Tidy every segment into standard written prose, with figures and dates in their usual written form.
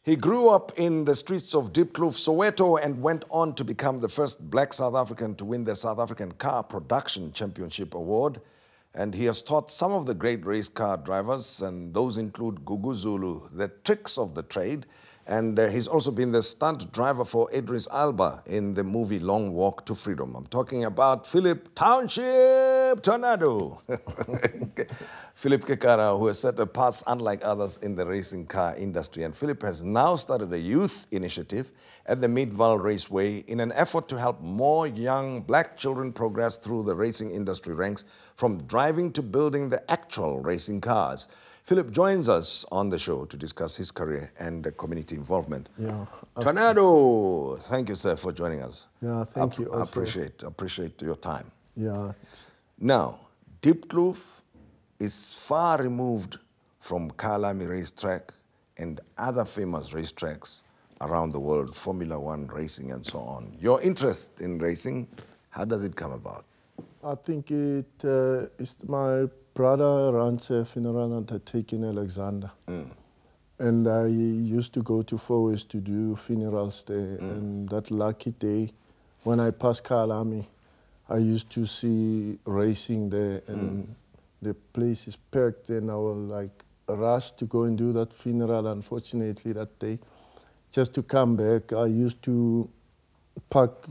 He grew up in the streets of Diepkloof, Soweto, and went on to become the first black South African to win the South African Car Production Championship Award. And he has taught some of the great race car drivers, and those include Gugu Zulu, the tricks of the trade. And he's also been the stunt driver for Idris Elba in the movie Long Walk to Freedom. I'm talking about Philip Township Tornado. Philip Kekana, who has set a path unlike others in the racing car industry. And Philip has now started a youth initiative at the Meadville Raceway in an effort to help more young black children progress through the racing industry ranks, from driving to building the actual racing cars. Philip joins us on the show to discuss his career and community involvement. Yeah. Tornado, thank you, sir, for joining us. Yeah, thank you. I appreciate your time. Yeah. Now, Diepkloof is far removed from Kyalami Racetrack and other famous racetracks around the world, Formula One racing and so on. Your interest in racing, how does it come about? I think it is my brother runs a funeral undertaking in Alexander. And I used to go to Fourways to do funerals there. And that lucky day, when I passed Kyalami, I used to see racing there, and the place is packed, and I will like rush to go and do that funeral. Unfortunately, that day, just to come back, I used to park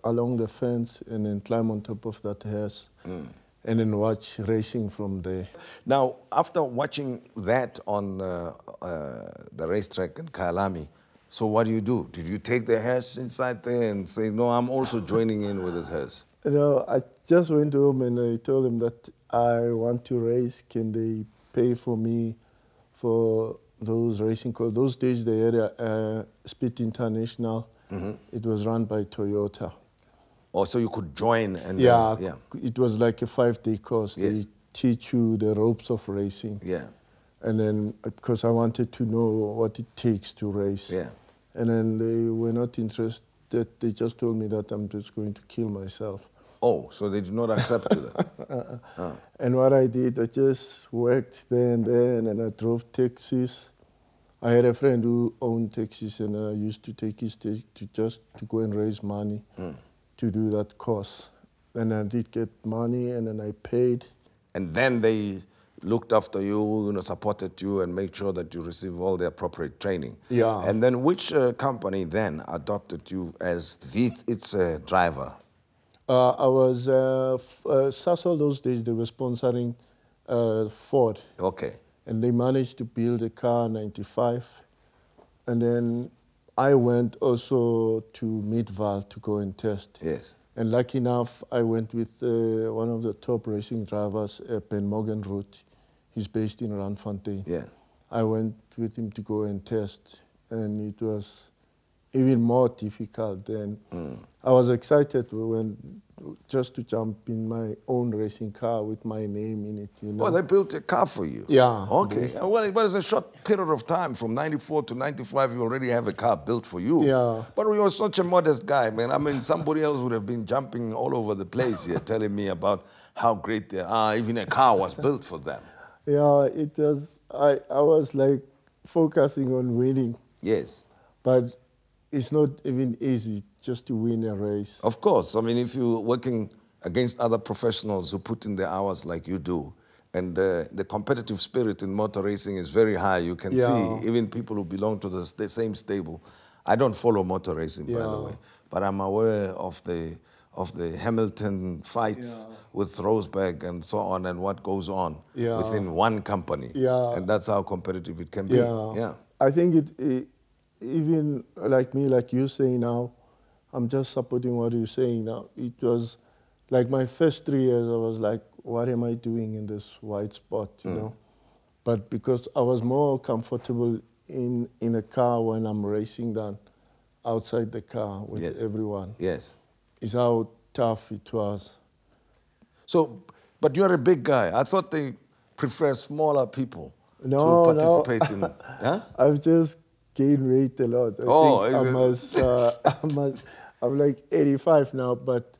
along the fence and then climb on top of that hearse and then watch racing from there. Now, after watching that on the racetrack in Kyalami, so what do? Did you take the hearse inside there and say, no, I'm also joining in with this hearse? No, I just went home and I told them that I want to race. Can they pay for me for those racing cars? Those days they had a Speed International. It was run by Toyota. Oh, so you could join and... Yeah, it was like a 5-day course. Yes. They teach you the ropes of racing. Yeah. And then, because I wanted to know what it takes to race. Yeah. And then they were not interested. They just told me that I'm just going to kill myself. Oh, so they did not accept that? And what I did, I just worked there and there, and then I drove taxis. I had a friend who owned taxis, and I used to take his taxi to go and raise money to do that course. And I did get money, and then I paid. And then they looked after you, supported you, and made sure that you receive all the appropriate training. Yeah. And then which company then adopted you as its driver? I was, Sasol those days, they were sponsoring Ford. Okay. And they managed to build a car in 95. And then I went also to Meadville to go and test. Yes. And lucky enough, I went with one of the top racing drivers, Ben Morgan Root. He's based in Randfontein. Yeah. I went with him to go and test, and it was even more difficult then. I was excited just to jump in my own racing car with my name in it, Oh, they built a car for you? Yeah. Okay. Well, it was a short period of time. From 94 to 95, you already have a car built for you. Yeah. But you were such a modest guy, man. I mean, somebody else would have been jumping all over the place here, telling me about how great they are. Even a car was built for them. Yeah, it was, I was like focusing on winning. Yes. But it's not even easy just to win a race. Of course. I mean, if you're working against other professionals who put in the hours like you do, and the competitive spirit in motor racing is very high, you can see even people who belong to the same stable. I don't follow motor racing, by the way, but I'm aware of the Hamilton fights with Rosberg and so on, and what goes on within one company. Yeah. And that's how competitive it can be. Yeah. I think it even like me, like you say now, I'm just supporting what you're saying now. It was like my first 3 years, I was like, what am I doing in this white spot, you know? But because I was more comfortable in a car when I'm racing than outside the car with everyone. Yes. Is how tough it was. So, but you're a big guy. I thought they prefer smaller people to participate in. Huh? I've just gained weight a lot. I think I'm like 85 now, but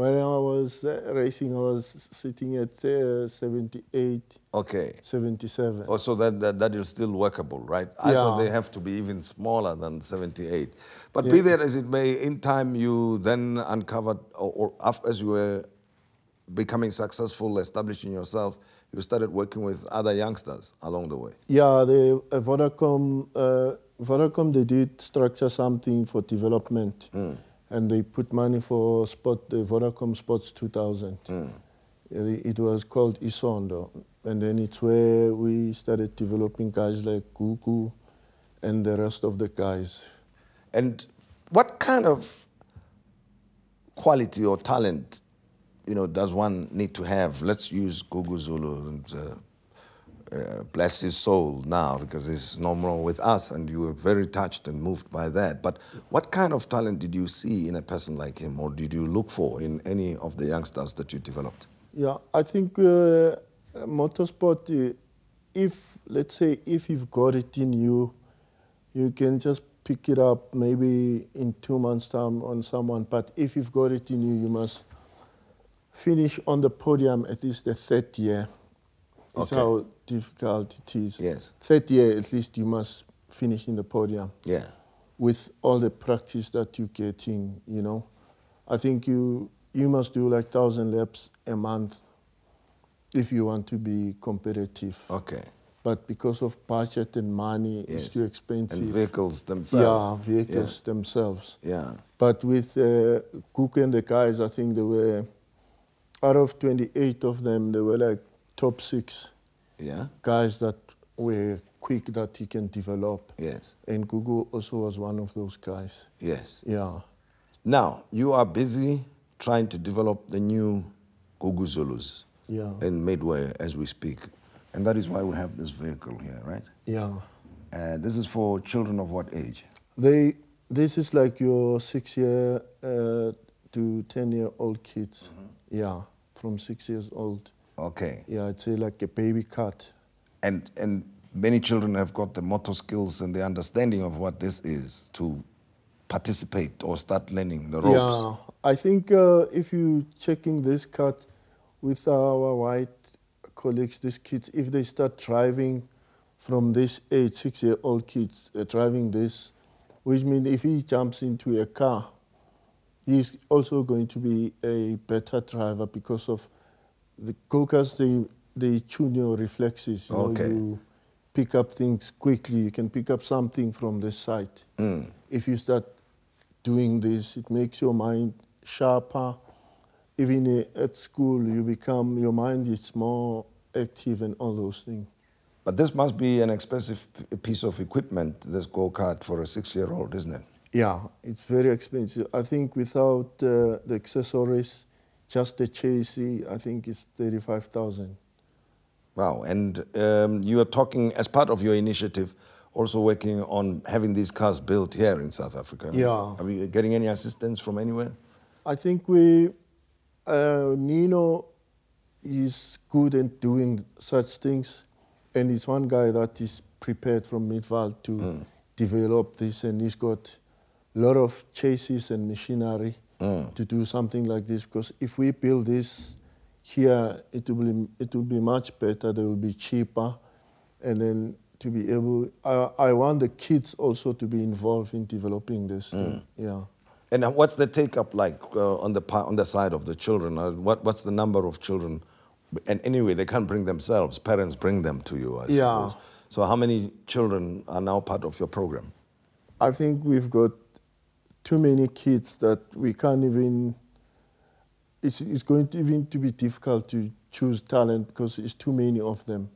When I was racing, I was sitting at 78, Okay. 77. Oh, so that is still workable, right? I thought Yeah. they have to be even smaller than 78. But Yeah. be that as it may, in time you then uncovered, as you were becoming successful, establishing yourself, you started working with other youngsters along the way. Yeah, Vodacom, they did structure something for development. And they put money for the Vodacom Sports 2000. It was called Isondo. And then it's where we started developing guys like Gugu and the rest of the guys. And what kind of quality or talent, does one need to have? Let's use Gugu Zulu and bless his soul now, because he's no more with us, and you were very touched and moved by that. But what kind of talent did you see in a person like him, or did you look for in any of the youngsters that you developed? Yeah, I think motorsport, let's say, if you've got it in you, you can just pick it up maybe in 2 months' time on someone. But if you've got it in you, you must finish on the podium at least the third year. That's how difficult it is. Yes. Third year, at least, you must finish in the podium. Yeah. With all the practice that you're getting, I think you must do like 1,000 laps a month if you want to be competitive. Okay. But because of budget and money, it's too expensive. And vehicles themselves. Yeah, vehicles themselves. Yeah. But with Cook and the guys, I think they were, out of 28 of them, they were like top 6 guys that were quick that he can develop. Yes. And Gugu also was one of those guys. Yes. Yeah. Now, you are busy trying to develop the new Gugu Zulus in Midway as we speak. And that is why we have this vehicle here, right? Yeah. This is for children of what age? This is like your 6-year to 10-year-old kids. Yeah, from 6 years old. Okay. Yeah, it's like a baby cart. And many children have got the motor skills and the understanding of what this is to participate or start learning the ropes. Yeah, I think if you checking this cart with our white colleagues, these kids, if they start driving from this age, 6-year-old kids driving this, which means if he jumps into a car, he's also going to be a better driver because of the go-karts, they tune your reflexes. You pick up things quickly. You can pick up something from the side. If you start doing this, it makes your mind sharper. Even at school, your mind is more active and all those things. But this must be an expensive piece of equipment, this go-kart for a 6-year-old, isn't it? Yeah, it's very expensive. I think without the accessories, just the chassis, I think it's 35,000. Wow, and you are talking, as part of your initiative, also working on having these cars built here in South Africa. Yeah. Are you getting any assistance from anywhere? I think Nino is good at doing such things, and he's one guy that is prepared from Midvaal to develop this, and he's got a lot of chassis and machinery to do something like this, because if we build this here, it will be much better, they will be cheaper, and then to be able, I want the kids also to be involved in developing this thing. Yeah. And what's the take-up like on the side of the children? What's the number of children? And anyway, they can't bring themselves. Parents bring them to you, I suppose. So how many children are now part of your program? I think we've got too many kids that we can't even, it's going to even to be difficult to choose talent because it's too many of them.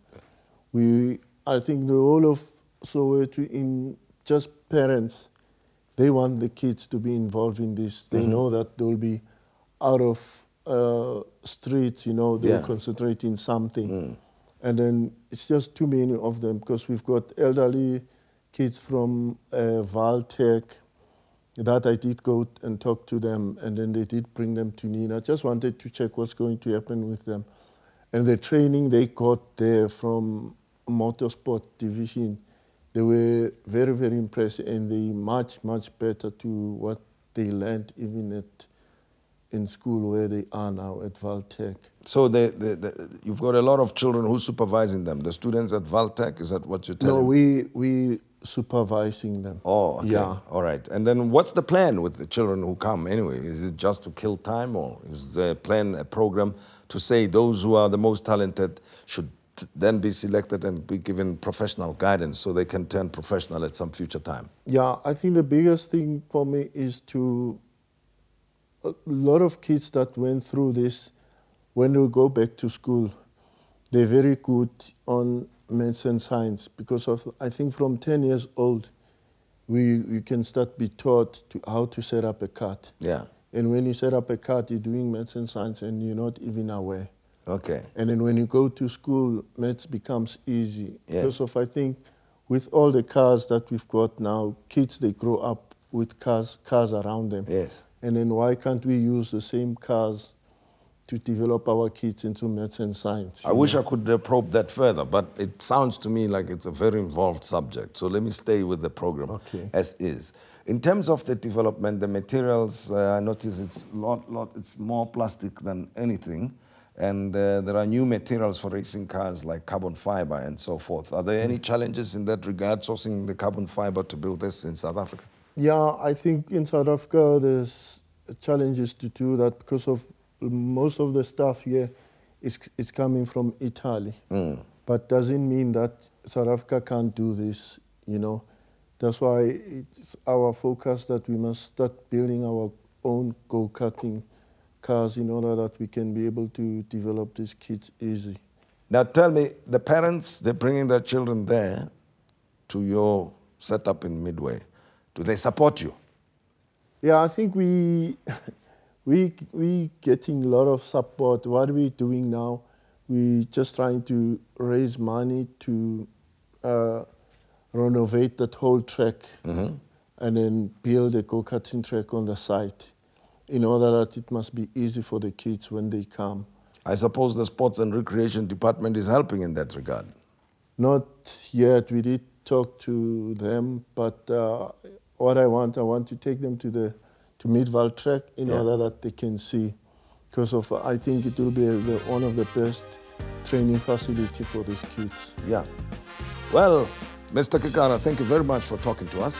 I think the whole of Soweto, in just parents, they want the kids to be involved in this. They know that they'll be out of streets, they'll concentrate in something. And then it's just too many of them because we've got elderly kids from Valtech that I did go and talk to them, and then they did bring them to Nina. I just wanted to check what's going to happen with them. And the training they got there from motorsport division, they were very, very impressed, and they much, much better to what they learned even in school where they are now at Valtech. So you've got a lot of children who's supervising them. The students at Valtech, is that what you're telling me? No, we supervising them. Oh, okay. Yeah. All right. And then what's the plan with the children who come anyway? Is it just to kill time, or is the plan a program to say those who are the most talented should then be selected and be given professional guidance so they can turn professional at some future time? Yeah, I think the biggest thing for me is a lot of kids that went through this, when they go back to school, they're very good on maths and science, because I think from 10 years old, we can start be taught how to set up a card. Yeah. And when you set up a card, you're doing maths and science and you're not even aware. Okay. And then when you go to school, maths becomes easy. Yeah. Because I think with all the cars that we've got now, kids, they grow up with cars around them. Yes. And then why can't we use the same cars to develop our kids into maths and science? I wish I could probe that further, but it sounds to me like it's a very involved subject. So let me stay with the program as is. In terms of the development, the materials, I notice it's it's more plastic than anything. And there are new materials for racing cars like carbon fiber and so forth. Are there any challenges in that regard, sourcing the carbon fiber to build this in South Africa? Yeah, I think in South Africa there's challenges to do that because of most of the stuff here is coming from Italy. But doesn't mean that South Africa can't do this, you know. That's why it's our focus that we must start building our own go-karting cars in order that we can be able to develop these kids easy. Now tell me, the parents, they're bringing their children there to your setup in Midway. Do they support you? Yeah, I think we getting a lot of support. What we're doing now, we just trying to raise money to renovate that whole track and then build a go-karting track on the site in order that it must be easy for the kids when they come. I suppose the Sports and Recreation Department is helping in that regard. Not yet. We did talk to them, but what I want to take them to Midvaal track in order that they can see, because I think it will be one of the best training facility for these kids. Yeah. Well, Mr. Kekana, thank you very much for talking to us.